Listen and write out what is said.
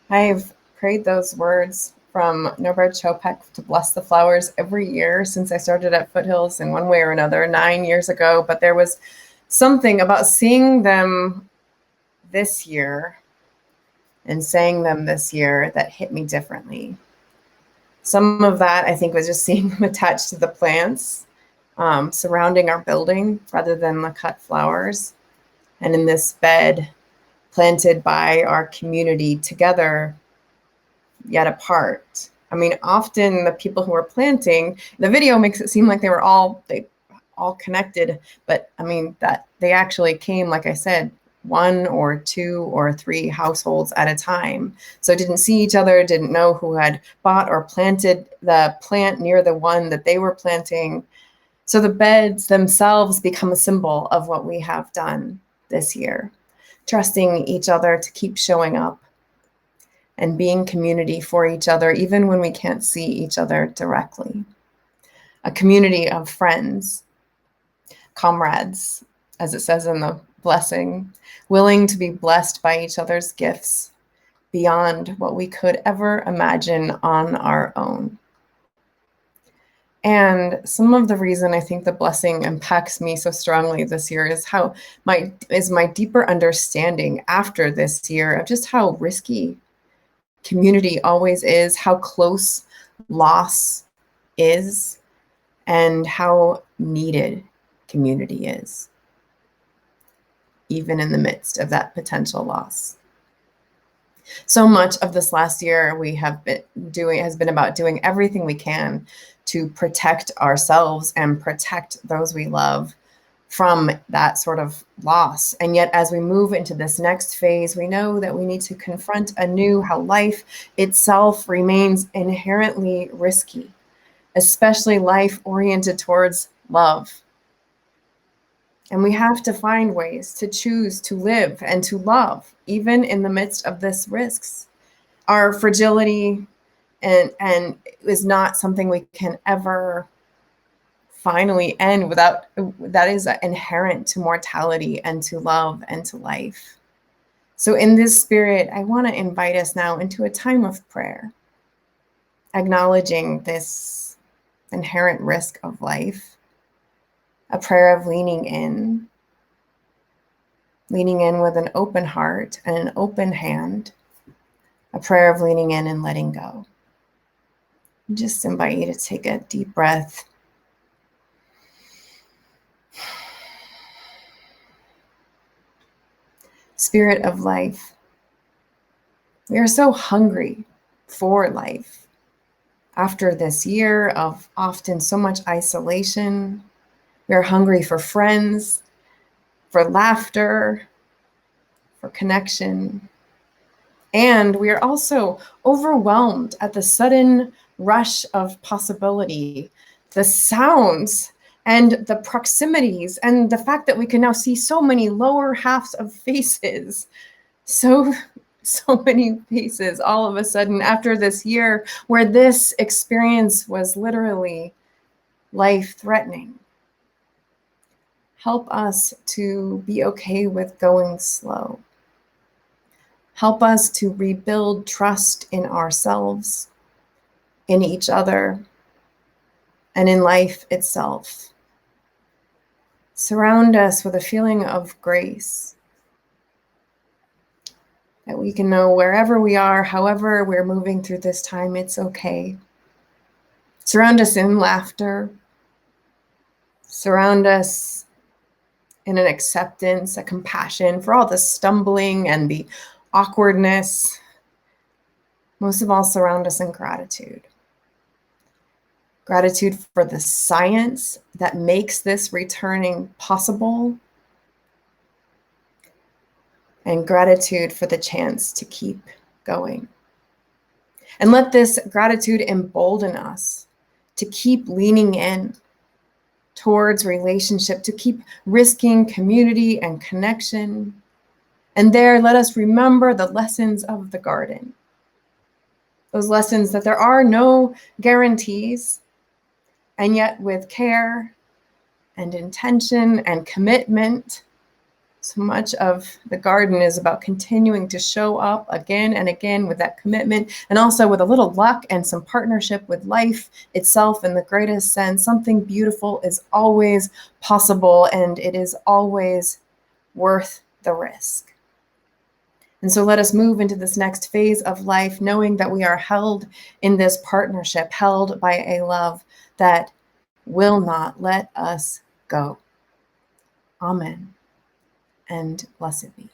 I've prayed those words from Norbert Chopek to bless the flowers every year since I started at Foothills in one way or another 9 years ago. But there was something about seeing them this year and saying them this year that hit me differently. Some of that, I think, was just seeing them attached to the plants surrounding our building rather than the cut flowers. And in this bed planted by our community together, yet apart. I mean, often the people who are planting, the video makes it seem like they all connected, but I mean that they actually came, like I said, 1 or 2 or 3 households at a time. So didn't see each other, didn't know who had bought or planted the plant near the one that they were planting. So the beds themselves become a symbol of what we have done this year, trusting each other to keep showing up and being community for each other, even when we can't see each other directly. A community of friends, comrades, as it says in the blessing, willing to be blessed by each other's gifts beyond what we could ever imagine on our own. And some of the reason I think the blessing impacts me so strongly this year is my deeper understanding after this year of just how risky community always is, how close loss is, and how needed community is, even in the midst of that potential loss. So much of this last year has been about doing everything we can to protect ourselves and protect those we love from that sort of loss. And yet, as we move into this next phase, we know that we need to confront anew how life itself remains inherently risky, especially life oriented towards love. And we have to find ways to choose to live and to love, even in the midst of this risks. Our fragility and is not something we can ever finally end without. That is inherent to mortality and to love and to life. So in this spirit, I want to invite us now into a time of prayer, acknowledging this inherent risk of life, a prayer of leaning in with an open heart and an open hand, a prayer of leaning in and letting go. I just invite you to take a deep breath. Spirit of life, we are so hungry for life. After this year of often so much isolation, we are hungry for friends, for laughter, for connection. And we are also overwhelmed at the sudden rush of possibility, the sounds and the proximities, and the fact that we can now see so many lower halves of faces. So many faces all of a sudden after this year where this experience was literally life-threatening. Help us to be okay with going slow. Help us to rebuild trust in ourselves, in each other, and in life itself. Surround us with a feeling of grace, that we can know wherever we are, however we're moving through this time, it's okay. Surround us in laughter. Surround us in an acceptance, a compassion for all the stumbling and the awkwardness. Most of all, surround us in gratitude. Gratitude for the science that makes this returning possible. And gratitude for the chance to keep going. And let this gratitude embolden us to keep leaning in towards relationship, to keep risking community and connection. And there, let us remember the lessons of the garden. Those lessons that there are no guarantees, and yet with care and intention and commitment, So much of the garden is about continuing to show up again and again with that commitment, and also with a little luck and some partnership with life itself in the greatest sense. Something beautiful is always possible, and it is always worth the risk. And so let us move into this next phase of life, knowing that we are held in this partnership, held by a love that will not let us go. Amen. And blessed be.